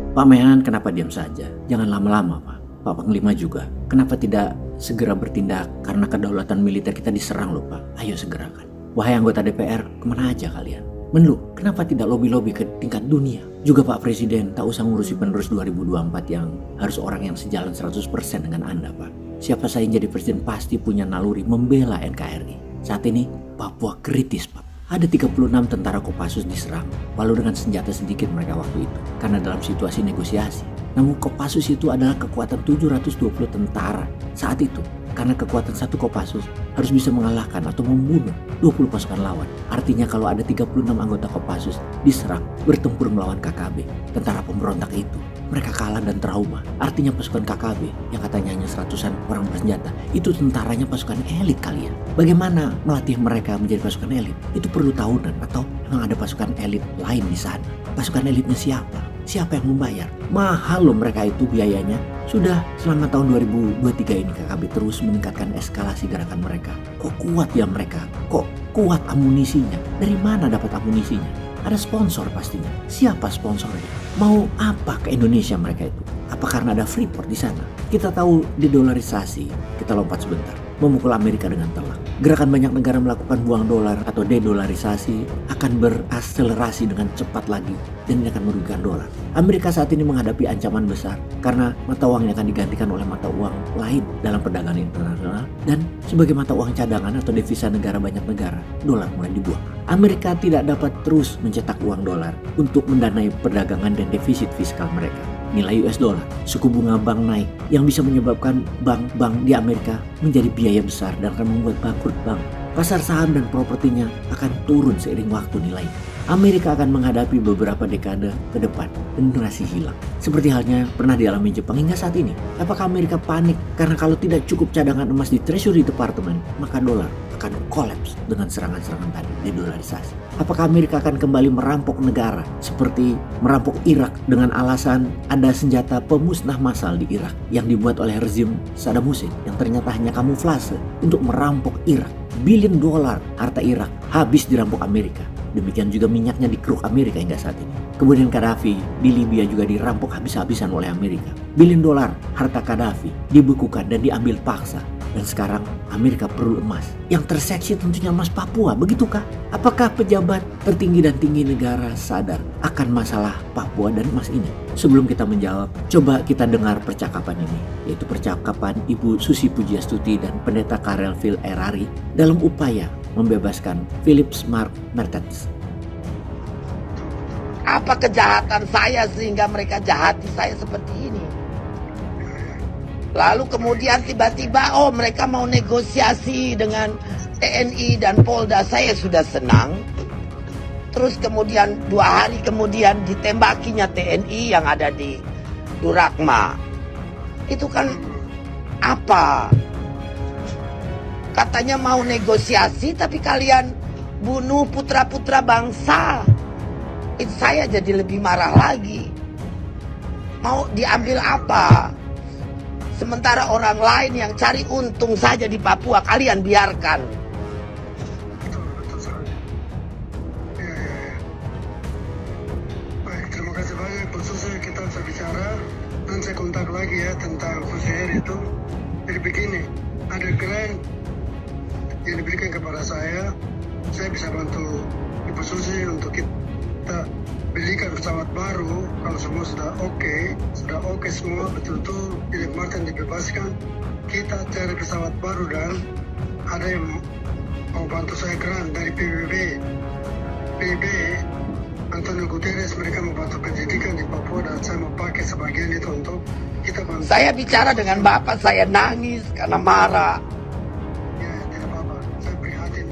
Pak Mehan kenapa diam saja? Jangan lama-lama Pak. Pak Panglima juga. Kenapa tidak segera bertindak karena kedaulatan militer kita diserang loh Pak? Ayo segerakan. Wahai anggota DPR, kemana aja kalian? Menlu, kenapa tidak lobby-lobby ke tingkat dunia? Juga Pak Presiden tak usah ngurusi penerus 2024 yang harus orang yang sejalan 100% dengan Anda Pak. Siapa saya yang jadi presiden pasti punya naluri membela NKRI. Saat ini Papua kritis Pak. Ada 36 tentara Kopassus diserang, walau dengan senjata sedikit mereka waktu itu, karena dalam situasi negosiasi. Namun Kopassus itu adalah kekuatan 720 tentara saat itu, karena kekuatan satu Kopassus harus bisa mengalahkan atau membunuh 20 pasukan lawan. Artinya kalau ada 36 anggota Kopassus diserang bertempur melawan KKB, tentara pemberontak itu, mereka kalah dan trauma. Artinya pasukan KKB yang katanya hanya 100-an orang bersenjata, itu tentaranya pasukan elit kalian. Bagaimana melatih mereka menjadi pasukan elit? Itu perlu tahunan atau memang ada pasukan elit lain di sana? Pasukan elitnya siapa? Siapa yang membayar? Mahal loh mereka itu biayanya. Sudah selama tahun 2023 ini KKB terus meningkatkan eskalasi gerakan mereka. Kok kuat ya mereka? Kok kuat amunisinya? Dari mana dapat amunisinya? Ada sponsor pastinya. Siapa sponsornya? Mau apa ke Indonesia mereka itu? Apa karena ada Freeport di sana? Kita tahu dedolarisasi. Kita lompat sebentar. Memukul Amerika dengan telak. Gerakan banyak negara melakukan buang dolar atau dedolarisasi akan berakselerasi dengan cepat lagi dan ini akan merugikan dolar. Amerika saat ini menghadapi ancaman besar karena mata uangnya akan digantikan oleh mata uang lain dalam perdagangan internasional dan sebagai mata uang cadangan atau devisa negara banyak negara, dolar mulai dibuang. Amerika tidak dapat terus mencetak uang dolar untuk mendanai perdagangan dan defisit fiskal mereka. Nilai US dollar, suku bunga bank naik yang bisa menyebabkan bank-bank di Amerika menjadi biaya besar dan akan membuat bangkrut bank. Pasar saham dan propertinya akan turun seiring waktu nilainya. Amerika akan menghadapi beberapa dekade ke depan generasi hilang. Seperti halnya pernah dialami Jepang hingga saat ini. Apakah Amerika panik karena kalau tidak cukup cadangan emas di Treasury Department, maka dolar akan kolaps dengan serangan-serangan tadi, dedolarisasi. Apakah Amerika akan kembali merampok negara seperti merampok Irak dengan alasan ada senjata pemusnah massal di Irak yang dibuat oleh rezim Saddam Hussein yang ternyata hanya kamuflase untuk merampok Irak. Billion dolar harta Irak habis dirampok Amerika. Demikian juga minyaknya dikeruk Amerika hingga saat ini. Kemudian Gaddafi di Libya juga dirampok habis-habisan oleh Amerika. Billion dolar harta Gaddafi dibekukan dan diambil paksa. Dan sekarang Amerika perlu emas. Yang terseksi tentunya emas Papua, begitukah? Apakah pejabat tertinggi dan tinggi negara sadar akan masalah Papua dan emas ini? Sebelum kita menjawab, coba kita dengar percakapan ini, yaitu percakapan Ibu Susi Pujiastuti dan Pendeta Karel Phil Erari dalam upaya membebaskan Philips Mark Mertens. Apa kejahatan saya sehingga mereka jahati saya seperti ini? Lalu kemudian tiba-tiba mereka mau negosiasi dengan TNI dan Polda. Saya sudah senang. Terus kemudian 2 hari kemudian ditembakinya TNI yang ada di Durakma. Itu kan apa? Katanya mau negosiasi tapi kalian bunuh putra-putra bangsa. Itu saya jadi lebih marah lagi. Mau diambil apa? Sementara orang lain yang cari untung saja di Papua, kalian biarkan. Baik, terima kasih banyak. Khususnya kita bisa bicara, nanti saya kontak lagi ya tentang Fusier itu. Jadi begini, ada grant yang diberikan kepada saya bisa bantu Ibu Susi untuk kita belikan pesawat baru. Kalau semua sudah oke semua, betul-betul Philip Martin dibebaskan, kita cari pesawat baru dan ada yang mau bantu saya grant dari PBB Antonio Guterres, mereka mau bantu pendidikan di Papua dan saya mau pakai sebagian itu untuk kita bantu. Saya bicara dengan Bapak, saya nangis karena marah. Ya, tidak apa-apa, saya prihatin.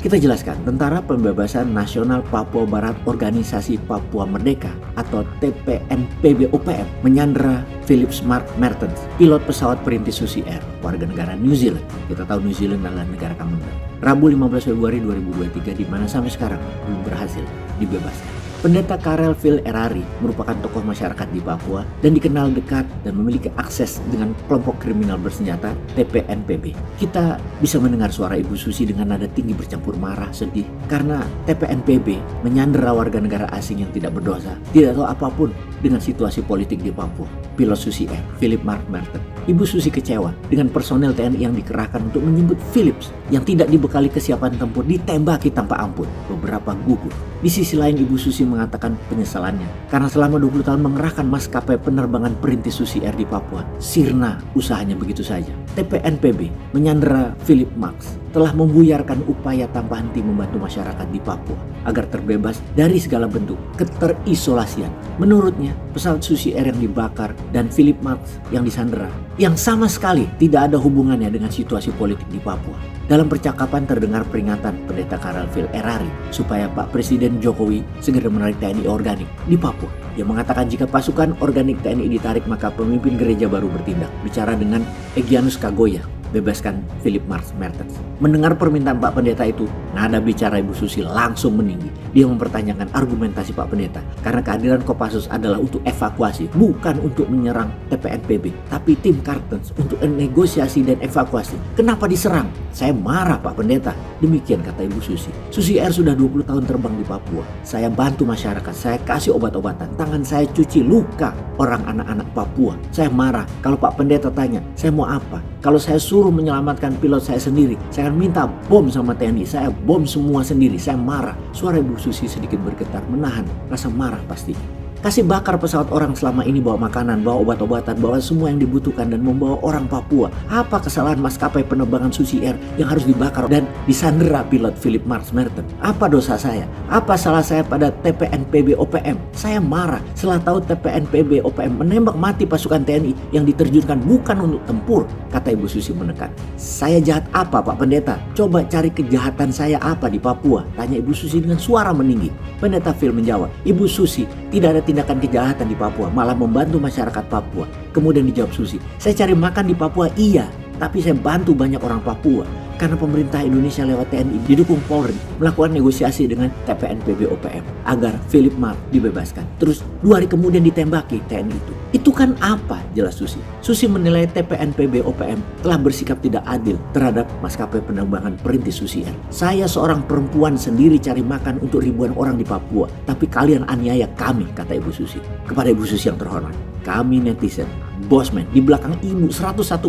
Kita jelaskan, Tentara Pembebasan Nasional Papua Barat Organisasi Papua Merdeka atau TPNPB-OPM menyandera Philips Mark Mertens, pilot pesawat perintis Susi Air, warga negara New Zealand. Kita tahu New Zealand adalah negara Commonwealth. Rabu 15 Februari 2023 di mana sampai sekarang belum berhasil dibebaskan. Pendeta Karel Phil Erari merupakan tokoh masyarakat di Papua dan dikenal dekat dan memiliki akses dengan kelompok kriminal bersenjata TPNPB. Kita bisa mendengar suara Ibu Susi dengan nada tinggi bercampur marah, sedih, karena TPNPB menyandera warga negara asing yang tidak berdosa, tidak tahu apapun dengan situasi politik di Papua. Pilot Susi Air, Philip Mark Merton. Ibu Susi kecewa dengan personel TNI yang dikerahkan untuk menjemput Philips yang tidak dibekali kesiapan tempur ditembaki tanpa ampun. Beberapa gugur. Di sisi lain Ibu Susi mengatakan penyesalannya karena selama 20 tahun mengerahkan maskapai penerbangan perintis Susi Air di Papua. Sirna usahanya begitu saja. TPNPB menyandera Philip Marx telah membuyarkan upaya tanpa henti membantu masyarakat di Papua agar terbebas dari segala bentuk keterisolasian. Menurutnya, pesawat Susi Air yang dibakar dan Philip Marx yang disandera yang sama sekali tidak ada hubungannya dengan situasi politik di Papua. Dalam percakapan terdengar peringatan Pendeta Karel Phil Erari supaya Pak Presiden Jokowi segera menarik TNI organik di Papua. Dia mengatakan jika pasukan organik TNI ditarik maka pemimpin gereja baru bertindak. Bicara dengan Egyanus Kagoya, bebaskan Philip Mark Mertens. Mendengar permintaan Pak Pendeta itu, nada bicara Ibu Susi langsung meninggi. Dia mempertanyakan argumentasi Pak Pendeta karena kehadiran Kopassus adalah untuk evakuasi, bukan untuk menyerang TPNPB, tapi tim Kartens untuk negosiasi dan evakuasi. Kenapa diserang? Saya marah Pak Pendeta. Demikian kata Ibu Susi. Susi Air sudah 20 tahun terbang di Papua. Saya bantu masyarakat, saya kasih obat-obatan, tangan saya cuci luka orang anak-anak Papua. Saya marah kalau Pak Pendeta tanya, saya mau apa? Kalau saya suruh menyelamatkan pilot saya sendiri, saya akan minta bom sama TNI. Saya bom semua sendiri. Saya marah. Suara Ibu Susi sedikit bergetar, menahan rasa marah pastinya. Kasih bakar pesawat orang selama ini bawa makanan, bawa obat-obatan, bawa semua yang dibutuhkan dan membawa orang Papua. Apa kesalahan maskapai penerbangan Susi Air yang harus dibakar dan disandera pilot Philip Mark Merton? Apa dosa saya? Apa salah saya pada TPNPB OPM? Saya marah setelah tahu TPNPB OPM menembak mati pasukan TNI yang diterjunkan bukan untuk tempur, kata Ibu Susi menekan. Saya jahat apa Pak Pendeta? Coba cari kejahatan saya apa di Papua? Tanya Ibu Susi dengan suara meninggi. Pendeta Phil menjawab, Ibu Susi, tidak ada tindakan kejahatan di Papua, malah membantu masyarakat Papua. Kemudian dijawab Susi, saya cari makan di Papua iya, tapi saya bantu banyak orang Papua. Karena pemerintah Indonesia lewat TNI didukung Polri melakukan negosiasi dengan TPNPB OPM agar Philip Mark dibebaskan. Terus 2 hari kemudian ditembaki TNI itu. Itu kan apa? Jelas Susi. Susi menilai TPNPB OPM telah bersikap tidak adil terhadap maskapai penerbangan perintis Susi Air. Saya seorang perempuan sendiri cari makan untuk ribuan orang di Papua, tapi kalian aniaya kami, kata Ibu Susi. Kepada Ibu Susi yang terhormat, kami netizen, bosman, di belakang ibu 101%.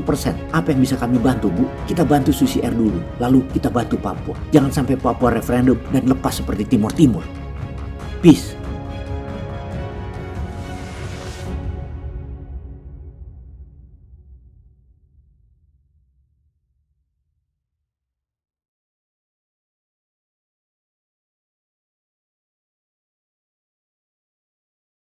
Apa yang bisa kami bantu, Bu? Kita bantu Susi Air dulu, lalu kita bantu Papua. Jangan sampai Papua referendum dan lepas seperti Timur Timur. Peace.